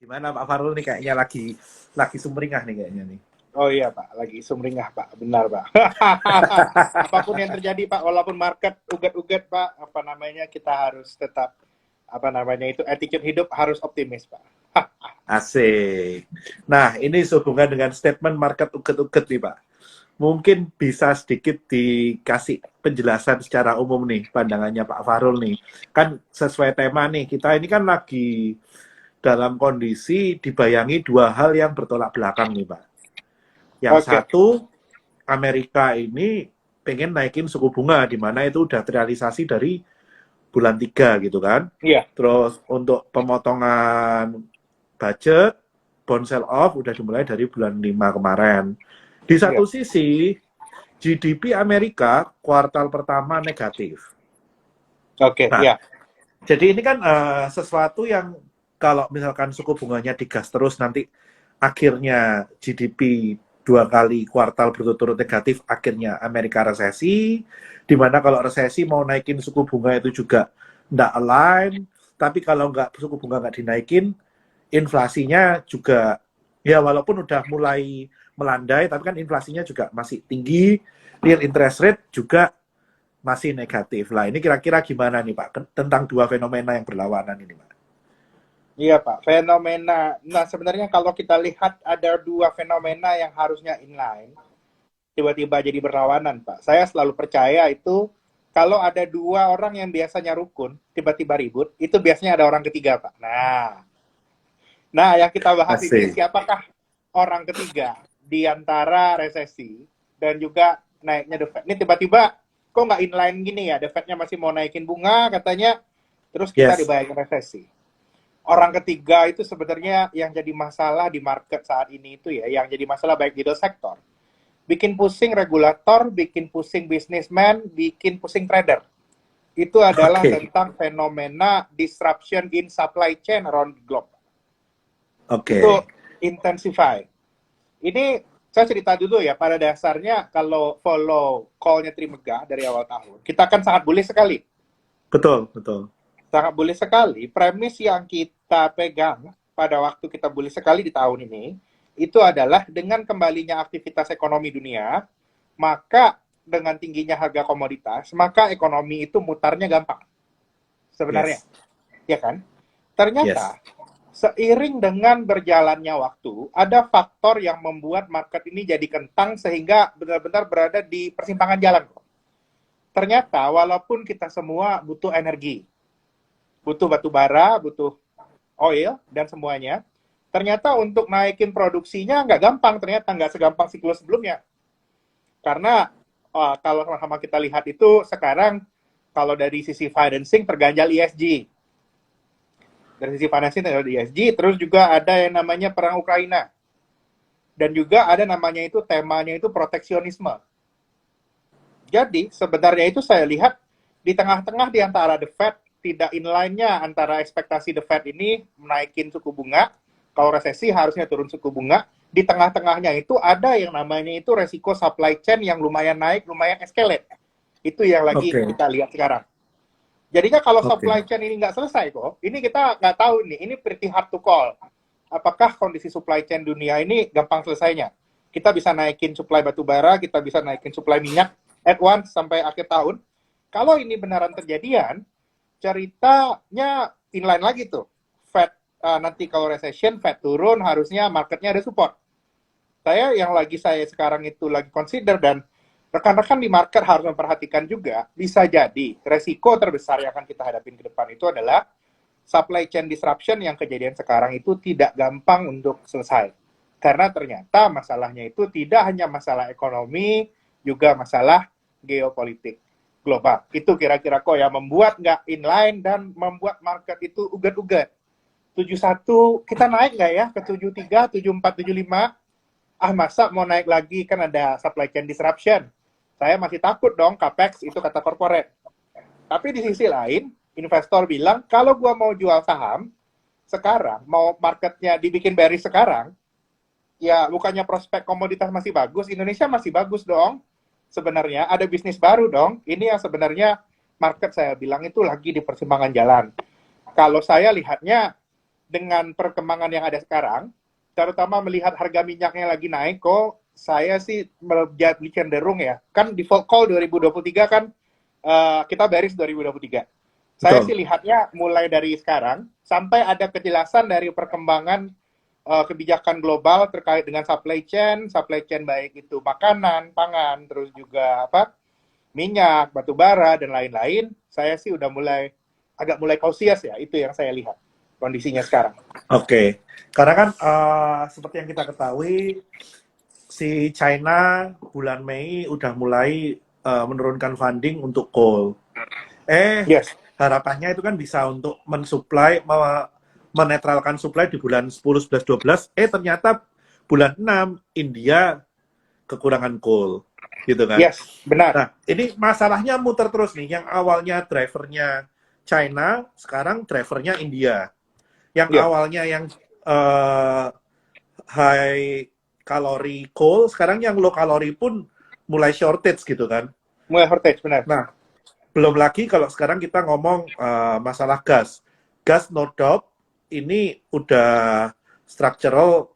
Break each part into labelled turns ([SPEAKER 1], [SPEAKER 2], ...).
[SPEAKER 1] Gimana Pak Farul nih kayaknya lagi sumringah nih kayaknya nih.
[SPEAKER 2] Oh iya Pak, lagi sumringah Pak, benar Pak. Apapun yang terjadi Pak, walaupun market uget-uget Pak, apa namanya kita harus tetap apa namanya itu attitude hidup harus optimis Pak.
[SPEAKER 1] Asik. Nah, ini sehubungan dengan statement market uget-uget nih Pak. Mungkin bisa sedikit dikasih penjelasan secara umum nih pandangannya Pak Farul nih. Kan sesuai tema nih, kita ini kan lagi dalam kondisi dibayangi dua hal yang bertolak belakang nih Pak. Yang
[SPEAKER 2] Oke,
[SPEAKER 1] satu, Amerika ini pengen naikin suku bunga, di mana itu udah terrealisasi dari bulan 3 gitu kan.
[SPEAKER 2] iya,
[SPEAKER 1] Terus untuk pemotongan budget, bond sell off udah dimulai dari bulan 5 kemarin. Di
[SPEAKER 2] iya,
[SPEAKER 1] satu sisi, GDP Amerika kuartal pertama negatif.
[SPEAKER 2] oke,
[SPEAKER 1] Nah,
[SPEAKER 2] iya,
[SPEAKER 1] jadi ini kan sesuatu yang kalau misalkan suku bunganya digas terus nanti akhirnya GDP dua kali kuartal berturut-turut negatif, akhirnya Amerika resesi, di mana kalau resesi mau naikin suku bunga itu juga nggak align, tapi kalau nggak suku bunga nggak dinaikin, inflasinya juga ya walaupun udah mulai melandai, tapi kan inflasinya juga masih tinggi, real interest rate juga masih negatif. Lah ini kira-kira gimana nih Pak tentang dua fenomena yang berlawanan ini Pak?
[SPEAKER 2] iya Pak. Fenomena, nah sebenarnya kalau kita lihat ada dua fenomena yang harusnya inline, tiba-tiba jadi berlawanan Pak. Saya selalu percaya itu kalau ada dua orang yang biasanya rukun, tiba-tiba ribut, itu biasanya ada orang ketiga Pak. Nah, yang kita bahas ini
[SPEAKER 1] Asik.
[SPEAKER 2] siapakah orang ketiga di antara resesi dan juga naiknya The Fed. Ini tiba-tiba kok nggak inline gini ya, The Fed-nya masih mau naikin bunga katanya, terus kita
[SPEAKER 1] Yes.
[SPEAKER 2] dibayangin resesi. Orang ketiga itu sebenarnya yang jadi masalah di market saat ini itu ya, yang jadi masalah baik di dua sektor. Bikin pusing regulator, bikin pusing businessman, bikin pusing trader. Itu adalah
[SPEAKER 1] Oke.
[SPEAKER 2] tentang fenomena disruption in supply chain around the globe. Itu
[SPEAKER 1] Oke.
[SPEAKER 2] intensify. Ini saya cerita dulu ya, pada dasarnya kalau follow call-nya Trimegah dari awal tahun, kita kan sangat bullish sekali.
[SPEAKER 1] Betul, betul.
[SPEAKER 2] Sangat bullish sekali. Premis yang kita pegang pada waktu kita bullish sekali di tahun ini, itu adalah dengan kembalinya aktivitas ekonomi dunia, maka dengan tingginya harga komoditas, maka ekonomi itu mutarnya gampang. Sebenarnya,
[SPEAKER 1] Yes.
[SPEAKER 2] ya kan?
[SPEAKER 1] Yes.
[SPEAKER 2] Ternyata seiring dengan berjalannya waktu, ada faktor yang membuat market ini jadi kentang sehingga benar-benar berada di persimpangan jalan. Ternyata walaupun kita semua butuh energi, butuh batu bara, butuh oil, dan semuanya, ternyata untuk naikin produksinya nggak gampang, ternyata nggak segampang siklus sebelumnya. Karena kalau sama-sama kita lihat itu sekarang, kalau dari sisi financing terganjal ESG, dari sisi financing ada ESG, terus juga ada yang namanya perang Ukraina, dan juga ada namanya itu temanya itu proteksionisme. Jadi sebenarnya itu saya lihat di tengah-tengah di antara The Fed tidak inline-nya antara ekspektasi The Fed ini menaikin suku bunga, kalau resesi harusnya turun suku bunga, di tengah-tengahnya itu ada yang namanya itu resiko supply chain yang lumayan naik, lumayan escalate. Itu yang lagi
[SPEAKER 1] Oke.
[SPEAKER 2] kita lihat sekarang. Jadinya kalau
[SPEAKER 1] Oke.
[SPEAKER 2] supply chain ini nggak selesai kok, ini kita nggak tahu nih, ini pretty hard to call. Apakah kondisi supply chain dunia ini gampang selesainya? Kita bisa naikin supply batu bara, kita bisa naikin supply minyak at once sampai akhir tahun. Kalau ini benaran terjadian, ceritanya inline lagi tuh. Fed nanti kalau recession, Fed turun, harusnya marketnya ada support. Saya sekarang itu lagi consider dan rekan-rekan di market harus memperhatikan juga, bisa jadi resiko terbesar yang akan kita hadapin ke depan itu adalah supply chain disruption yang kejadian sekarang itu tidak gampang untuk selesai. Karena ternyata masalahnya itu tidak hanya masalah ekonomi, juga masalah geopolitik global. Itu kira-kira kok yang membuat nggak inline dan membuat market itu ugat-ugat. 71 kita naik nggak ya ke 73, 74, 75? Ah masa mau naik lagi kan ada supply chain disruption. Saya masih takut dong capex itu kata corporate. Tapi di sisi lain, investor bilang kalau gua mau jual saham sekarang, mau marketnya dibikin bearish sekarang, ya bukannya prospek komoditas masih bagus, Indonesia masih bagus dong. Sebenarnya ada bisnis baru dong. Ini yang sebenarnya market saya bilang itu lagi di persimpangan jalan. Kalau saya lihatnya dengan perkembangan yang ada sekarang, terutama melihat harga minyaknya lagi naik, kok saya sih lebih cenderung ya. Kan default call 2023 kan kita bearish 2023. Saya
[SPEAKER 1] Betul.
[SPEAKER 2] sih lihatnya mulai dari sekarang sampai ada kejelasan dari perkembangan kebijakan global terkait dengan supply chain baik itu makanan, pangan, terus juga minyak, batu bara dan lain-lain. Saya sih udah agak mulai cautious ya, itu yang saya lihat kondisinya sekarang.
[SPEAKER 1] Oke. Karena kan seperti yang kita ketahui si China bulan Mei udah mulai menurunkan funding untuk coal.
[SPEAKER 2] Yes.
[SPEAKER 1] Harapannya itu kan bisa untuk mensuplai, menetralkan supply di bulan 10, 11, 12. Ternyata bulan 6 India kekurangan coal, gitu kan?
[SPEAKER 2] Yes, benar.
[SPEAKER 1] Nah, ini masalahnya muter terus nih. Yang awalnya drivernya China, sekarang drivernya India. Yang awalnya yang high kalori coal, sekarang yang low kalori pun mulai shortage gitu kan?
[SPEAKER 2] Mulai shortage, benar.
[SPEAKER 1] Nah, belum lagi kalau sekarang kita ngomong masalah gas. Gas no doubt ini udah structural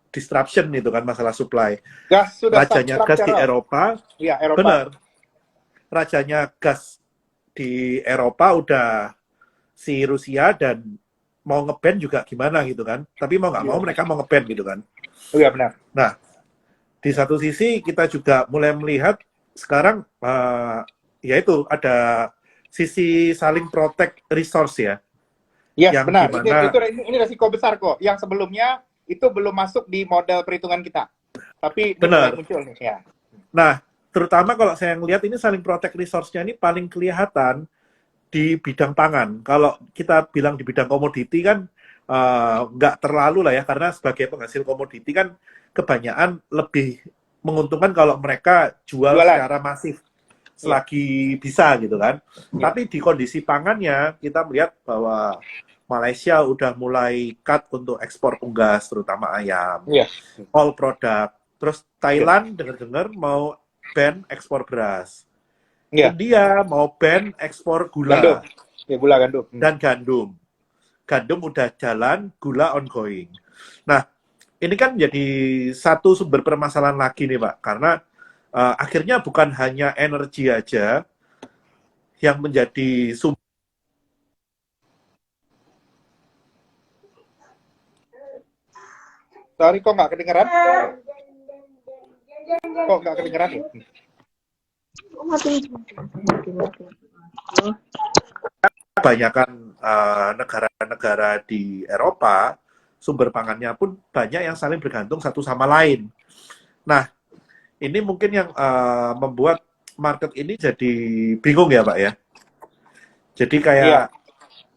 [SPEAKER 1] disruption itu kan masalah supply.
[SPEAKER 2] Gas sudah
[SPEAKER 1] Rajanya gas di Eropa,
[SPEAKER 2] ya, Eropa.
[SPEAKER 1] benar. Rajanya gas di Eropa udah si Rusia dan mau nge-ban juga gimana gitu kan. Tapi mau nggak mau mereka mau nge-ban gitu kan.
[SPEAKER 2] Iya, benar.
[SPEAKER 1] Nah, di satu sisi kita juga mulai melihat sekarang yaitu ada sisi saling protect resource ya.
[SPEAKER 2] Yes,
[SPEAKER 1] yang
[SPEAKER 2] benar.
[SPEAKER 1] Dimana,
[SPEAKER 2] ini resiko besar kok. Yang sebelumnya itu belum masuk di model perhitungan kita. Tapi ini
[SPEAKER 1] benar.
[SPEAKER 2] mulai muncul nih ya.
[SPEAKER 1] Nah, terutama kalau saya ngelihat ini saling protect resource-nya ini paling kelihatan di bidang pangan. Kalau kita bilang di bidang komoditi kan nggak terlalu lah ya, karena sebagai penghasil komoditi kan kebanyakan lebih menguntungkan kalau mereka jualan secara masif selagi bisa gitu kan. Tapi di kondisi pangannya kita melihat bahwa Malaysia udah mulai cut untuk ekspor unggas terutama ayam, all product. Terus Thailand dengar-dengar mau ban ekspor beras. India mau ban ekspor gula.
[SPEAKER 2] Gandum.
[SPEAKER 1] Dan gandum. Gandum udah jalan, gula ongoing. Nah, ini kan jadi satu sumber permasalahan lagi nih Pak, karena akhirnya bukan hanya energi aja yang menjadi sumber.
[SPEAKER 2] Sorry, kok nggak kedengeran? Kok nggak kedengeran ya?
[SPEAKER 1] Kebanyakan negara-negara di Eropa, sumber pangannya pun banyak yang saling bergantung satu sama lain. Nah, ini mungkin yang membuat market ini jadi bingung ya Pak ya. Jadi kayak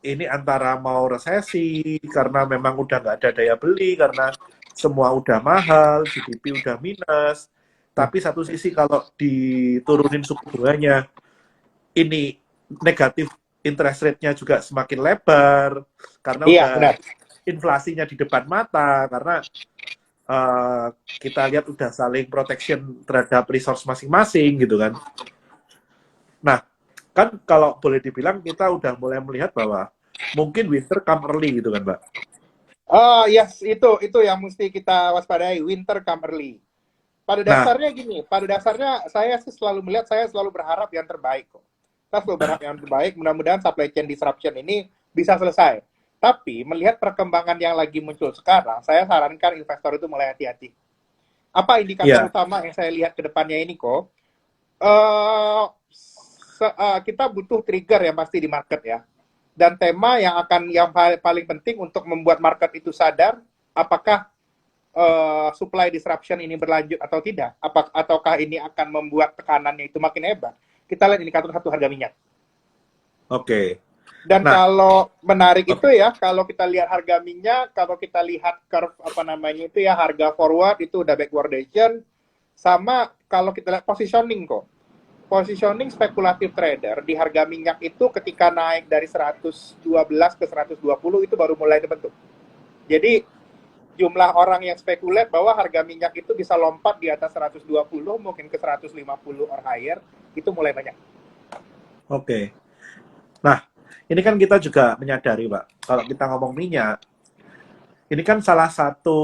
[SPEAKER 1] ini antara mau resesi karena memang udah nggak ada daya beli, karena semua udah mahal, GDP udah minus. Tapi satu sisi kalau diturunin suku bunganya, ini negatif interest rate-nya juga semakin lebar, karena udah inflasinya di depan mata, karena kita lihat udah saling protection terhadap resource masing-masing gitu kan. Nah, kan kalau boleh dibilang kita udah mulai melihat bahwa mungkin winter come early gitu kan, Mbak.
[SPEAKER 2] Oh, yes, itu yang mesti kita waspadai, winter come early. Pada dasarnya gini, pada dasarnya saya sih selalu melihat, saya selalu berharap yang terbaik kok. Kita selalu berharap yang terbaik, mudah-mudahan supply chain disruption ini bisa selesai. Tapi melihat perkembangan yang lagi muncul sekarang, saya sarankan investor itu mulai hati-hati. Apa indikator utama yang saya lihat ke depannya ini kok? Kita butuh trigger yang pasti di market ya. Dan tema yang paling penting untuk membuat market itu sadar, apakah supply disruption ini berlanjut atau tidak, ataukah ini akan membuat tekanannya itu makin hebat. Kita lihat indikator satu, harga minyak.
[SPEAKER 1] Oke.
[SPEAKER 2] Dan kalau menarik itu ya, kalau kita lihat harga minyak, kalau kita lihat curve harga forward itu udah backwardation, sama kalau kita lihat positioning kok. Positioning spekulatif trader di harga minyak itu ketika naik dari 112 ke 120 itu baru mulai dibentuk. Jadi jumlah orang yang spekulat bahwa harga minyak itu bisa lompat di atas 120, mungkin ke 150 or higher, itu mulai banyak.
[SPEAKER 1] Oke. Nah, ini kan kita juga menyadari, Pak, kalau kita ngomong minyak, ini kan salah satu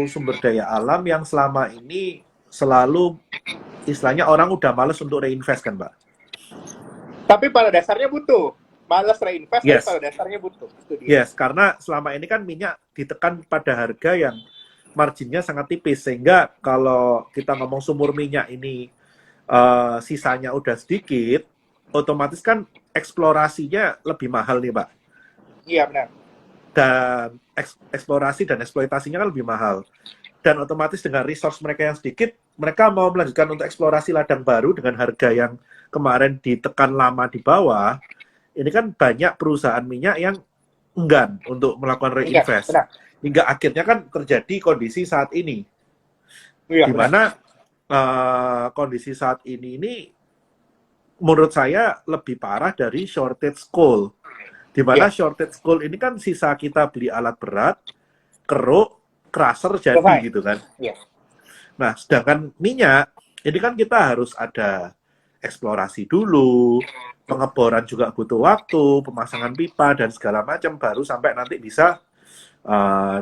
[SPEAKER 1] sumber daya alam yang selama ini selalu istilahnya orang udah males untuk reinvest kan, Pak?
[SPEAKER 2] Tapi pada dasarnya butuh. Malas reinvest, tapi
[SPEAKER 1] Yes,
[SPEAKER 2] pada dasarnya butuh. Itu dia.
[SPEAKER 1] yes, karena selama ini kan minyak ditekan pada harga yang marginnya sangat tipis, sehingga kalau kita ngomong sumur minyak ini sisanya udah sedikit, otomatis kan eksplorasinya lebih mahal nih, Pak.
[SPEAKER 2] Iya, benar.
[SPEAKER 1] Dan eksplorasi dan eksploitasinya kan lebih mahal. Dan otomatis dengan resource mereka yang sedikit, mereka mau melanjutkan untuk eksplorasi ladang baru dengan harga yang kemarin ditekan lama di bawah. Ini kan banyak perusahaan minyak yang enggan untuk melakukan
[SPEAKER 2] Iya,
[SPEAKER 1] reinvest.
[SPEAKER 2] benar.
[SPEAKER 1] Hingga akhirnya kan terjadi kondisi saat ini.
[SPEAKER 2] Iya,
[SPEAKER 1] Di
[SPEAKER 2] benar.
[SPEAKER 1] mana kondisi saat ini menurut saya lebih parah dari shortage coal. Di mana
[SPEAKER 2] Iya.
[SPEAKER 1] shortage coal ini kan sisa kita beli alat berat, keruk, crusher jadi
[SPEAKER 2] Selesai.
[SPEAKER 1] gitu kan.
[SPEAKER 2] Iya.
[SPEAKER 1] Nah, sedangkan minyak, ini kan kita harus ada eksplorasi dulu, pengeboran juga butuh waktu, pemasangan pipa, dan segala macam, baru sampai nanti bisa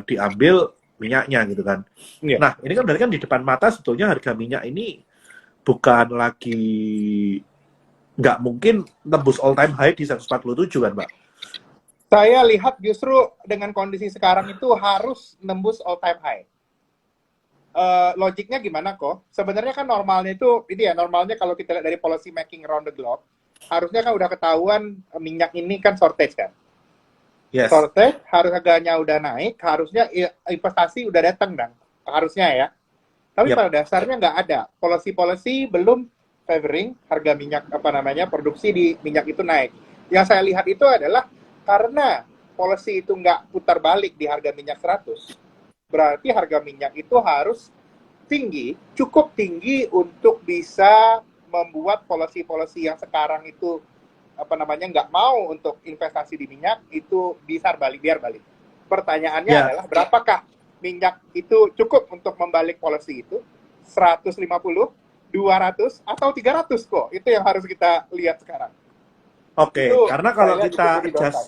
[SPEAKER 1] diambil minyaknya gitu kan.
[SPEAKER 2] Iya.
[SPEAKER 1] Nah, ini kan berarti kan di depan mata sebetulnya harga minyak ini bukan lagi, nggak mungkin tembus all time high di 147 kan, Pak?
[SPEAKER 2] Saya lihat justru dengan kondisi sekarang itu harus nembus all time high. Logiknya gimana kok? Sebenarnya kan normalnya itu, ini ya normalnya kalau kita lihat dari policy making around the globe, harusnya kan udah ketahuan minyak ini kan shortage kan.
[SPEAKER 1] Yes.
[SPEAKER 2] Shortage, harganya udah naik, harusnya investasi udah datang dong. Harusnya ya. Tapi
[SPEAKER 1] Yep.
[SPEAKER 2] pada dasarnya nggak ada. Policy belum favoring harga minyak, produksi di minyak itu naik. Yang saya lihat itu adalah karena policy itu nggak putar balik di harga minyak 100, berarti harga minyak itu harus tinggi, cukup tinggi untuk bisa membuat policy-policy yang sekarang itu nggak mau untuk investasi di minyak itu biar balik. Pertanyaannya
[SPEAKER 1] Ya.
[SPEAKER 2] adalah berapakah minyak itu cukup untuk membalik policy itu? 150, 200, atau 300 kok? Itu yang harus kita lihat sekarang.
[SPEAKER 1] Oke,
[SPEAKER 2] Itu
[SPEAKER 1] karena kalau
[SPEAKER 2] saya
[SPEAKER 1] kita
[SPEAKER 2] jadi
[SPEAKER 1] adjust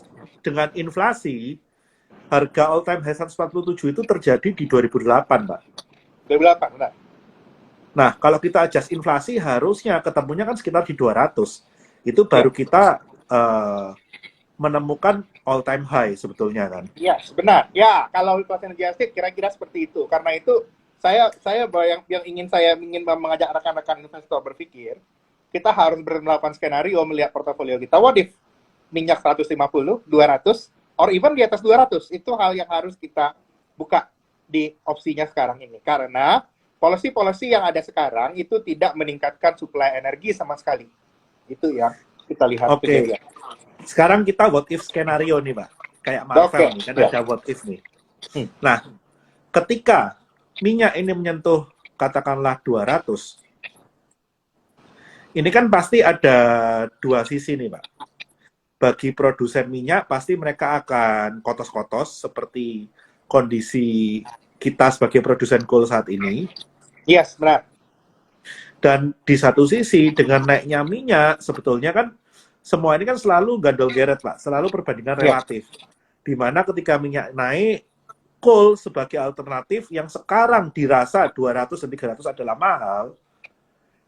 [SPEAKER 1] dengan inflasi, harga all time high 147 itu terjadi di 2008, Pak.
[SPEAKER 2] 2008, benar.
[SPEAKER 1] Nah, kalau kita adjust inflasi, harusnya ketemunya kan sekitar di 200. Itu baru kita menemukan all time high sebetulnya kan.
[SPEAKER 2] Iya, benar. Ya, kalau inflasi adjusted kira-kira seperti itu. Karena itu saya yang ingin mengajak rekan-rekan investor berpikir, kita harus melakukan skenario melihat portofolio kita. What if minyak 150, 200, or even di atas 200? Itu hal yang harus kita buka di opsinya sekarang ini. Karena policy-policy yang ada sekarang itu tidak meningkatkan suplai energi sama sekali. Itu yang kita lihat.
[SPEAKER 1] Oke. Sekarang kita what if skenario nih, Pak. Kayak Marvel nih, kan ada what if nih. Nah, ketika minyak ini menyentuh katakanlah 200, ini kan pasti ada dua sisi nih, Pak. Bagi produsen minyak, pasti mereka akan kotos-kotos seperti kondisi kita sebagai produsen coal saat ini.
[SPEAKER 2] Yes, benar.
[SPEAKER 1] Dan di satu sisi, dengan naiknya minyak, sebetulnya kan semua ini kan selalu gandol geret, Pak. Selalu perbandingan relatif. Di mana ketika minyak naik, coal sebagai alternatif yang sekarang dirasa 200 dan 300 adalah mahal,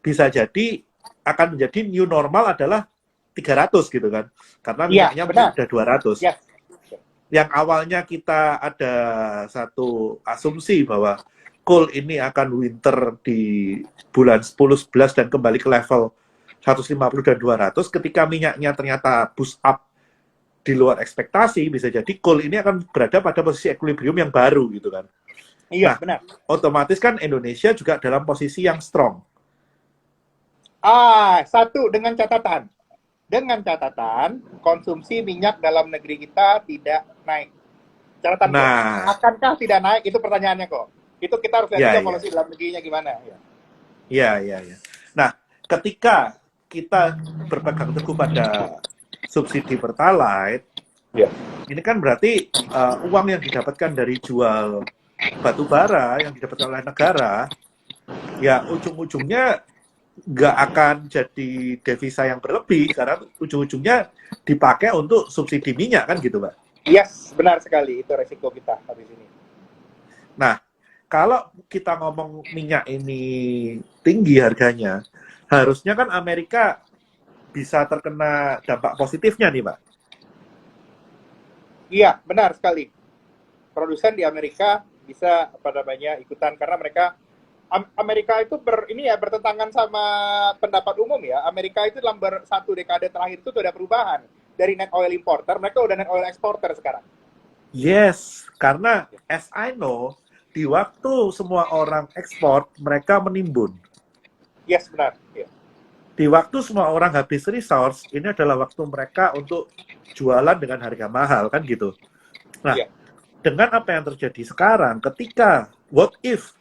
[SPEAKER 1] bisa jadi akan menjadi new normal adalah 300 gitu kan. Karena minyaknya udah 200.
[SPEAKER 2] Yes.
[SPEAKER 1] Yang awalnya kita ada satu asumsi bahwa coal ini akan winter di bulan 10-11 dan kembali ke level 150 dan 200, ketika minyaknya ternyata boost up di luar ekspektasi, bisa jadi coal ini akan berada pada posisi equilibrium yang baru gitu kan.
[SPEAKER 2] Iya, benar.
[SPEAKER 1] Otomatis kan Indonesia juga dalam posisi yang strong.
[SPEAKER 2] Satu, dengan catatan. Dengan catatan, konsumsi minyak dalam negeri kita tidak naik. Catatan akankah tidak naik? Itu pertanyaannya kok. Itu kita harus lihat juga polisi dalam negerinya gimana.
[SPEAKER 1] Iya. Nah, ketika kita berpegang teguh pada subsidi Pertalite, ini kan berarti uang yang didapatkan dari jual batu bara yang didapatkan oleh negara, ya ujung-ujungnya nggak akan jadi devisa yang berlebih, karena ujung-ujungnya dipakai untuk subsidi minyak kan gitu, Pak?
[SPEAKER 2] Yes, benar sekali. Itu resiko kita habis ini.
[SPEAKER 1] Nah, kalau kita ngomong minyak ini tinggi harganya, harusnya kan Amerika bisa terkena dampak positifnya nih, Pak.
[SPEAKER 2] Iya, benar sekali. Produsen di Amerika bisa apa namanya ikutan karena mereka Amerika itu ini ya bertentangan sama pendapat umum ya. Amerika itu dalam satu dekade terakhir itu sudah perubahan dari net oil importer, mereka udah net oil exporter sekarang.
[SPEAKER 1] Yes, karena as I know, di waktu semua orang ekspor, mereka menimbun.
[SPEAKER 2] Yes, benar. Ya.
[SPEAKER 1] Di waktu semua orang habis resource, ini adalah waktu mereka untuk jualan dengan harga mahal, kan gitu. Nah,
[SPEAKER 2] Ya.
[SPEAKER 1] dengan apa yang terjadi sekarang, ketika what if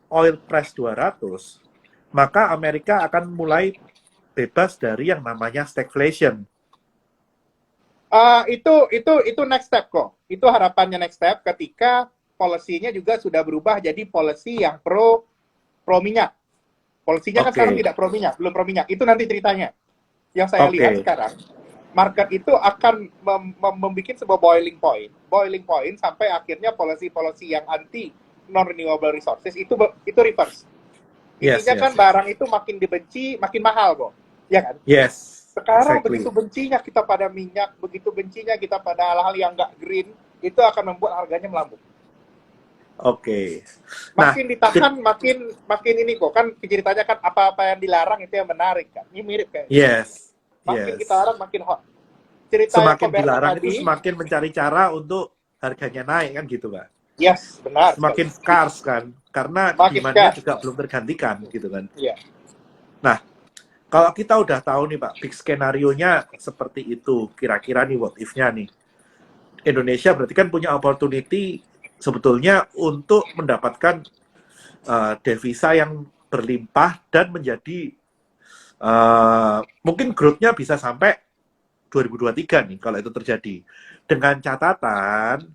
[SPEAKER 1] oil price 200, maka Amerika akan mulai bebas dari yang namanya stagflation.
[SPEAKER 2] Itu next step kok. Itu harapannya next step ketika policy-nya juga sudah berubah jadi policy yang pro minyak. Polisinya kan sekarang tidak pro minyak, belum pro minyak. Itu nanti ceritanya. Yang saya lihat sekarang, market itu akan membuat sebuah boiling point sampai akhirnya policy-policy yang anti non renewable resources itu reverse. Intinya kan barang itu makin dibenci, makin mahal kok, ya kan?
[SPEAKER 1] Yes.
[SPEAKER 2] Sekarang begitu bencinya kita pada minyak, begitu bencinya kita pada hal-hal yang nggak green, itu akan membuat harganya melambung.
[SPEAKER 1] Oke.
[SPEAKER 2] Makin ditahan, makin ini kok. Kan ceritanya kan apa-apa yang dilarang itu yang menarik kan. Ini mirip kayak.
[SPEAKER 1] Yes.
[SPEAKER 2] Makin kita larang, makin hot. Cerita
[SPEAKER 1] semakin dilarang
[SPEAKER 2] tadi,
[SPEAKER 1] itu semakin mencari cara untuk harganya naik kan gitu, Pak.
[SPEAKER 2] Yes, benar.
[SPEAKER 1] Semakin scarce kan, karena demand-nya juga belum tergantikan gitu kan.
[SPEAKER 2] Iya.
[SPEAKER 1] Nah, kalau kita udah tahu nih Pak, big skenario-nya seperti itu, kira-kira nih what if-nya nih. Indonesia berarti kan punya opportunity sebetulnya untuk mendapatkan devisa yang berlimpah dan menjadi mungkin growth-nya bisa sampai 2023 nih kalau itu terjadi. Dengan catatan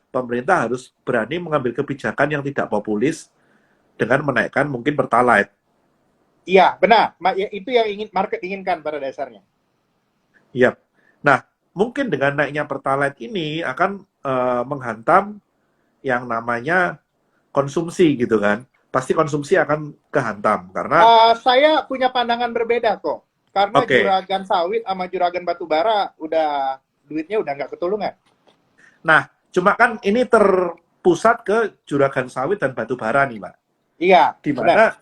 [SPEAKER 1] pemerintah harus berani mengambil kebijakan yang tidak populis dengan menaikkan mungkin Pertalite.
[SPEAKER 2] Iya, benar. Itu yang market inginkan pada dasarnya.
[SPEAKER 1] Iya. Nah, mungkin dengan naiknya Pertalite ini akan menghantam yang namanya konsumsi gitu kan. Pasti konsumsi akan kehantam karena
[SPEAKER 2] saya punya pandangan berbeda kok. Karena juragan sawit sama juragan batubara duitnya udah nggak ketulungan.
[SPEAKER 1] Nah, cuma kan ini terpusat ke juragan sawit dan batubara nih, Pak.
[SPEAKER 2] Iya.
[SPEAKER 1] Di mana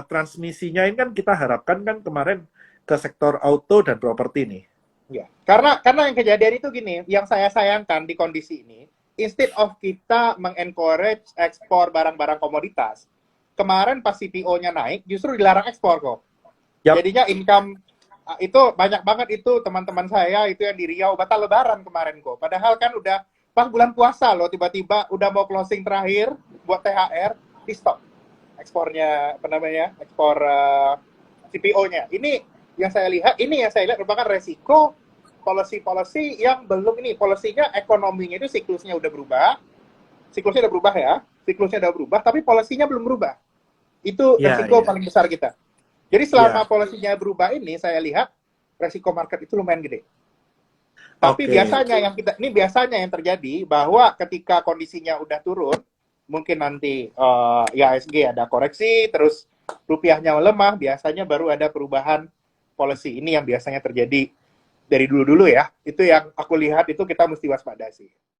[SPEAKER 1] transmisinya ini kan kita harapkan kan kemarin ke sektor auto dan properti nih.
[SPEAKER 2] Ya. Karena yang kejadian itu gini, yang saya sayangkan di kondisi ini, instead of kita mengencourage ekspor barang-barang komoditas, kemarin pas CPO-nya naik, justru dilarang ekspor kok. Yep. Jadinya income itu banyak banget itu teman-teman saya itu yang di Riau batal lebaran kemarin kok. Padahal kan udah pas bulan puasa loh, tiba-tiba udah mau closing terakhir buat THR, di stop ekspornya, apa namanya, ekspor CPO-nya. Ini yang saya lihat merupakan resiko policy yang belum ini. Polisinya, ekonominya itu siklusnya udah berubah tapi polisinya belum berubah. Itu resiko paling besar kita. Jadi selama polisinya berubah ini, saya lihat resiko market itu lumayan gede. Tapi biasanya yang terjadi bahwa ketika kondisinya udah turun, mungkin nanti IHSG ada koreksi, terus rupiahnya melemah, biasanya baru ada perubahan policy. Ini yang biasanya terjadi dari dulu-dulu ya. Itu yang aku lihat, itu kita mesti waspada sih.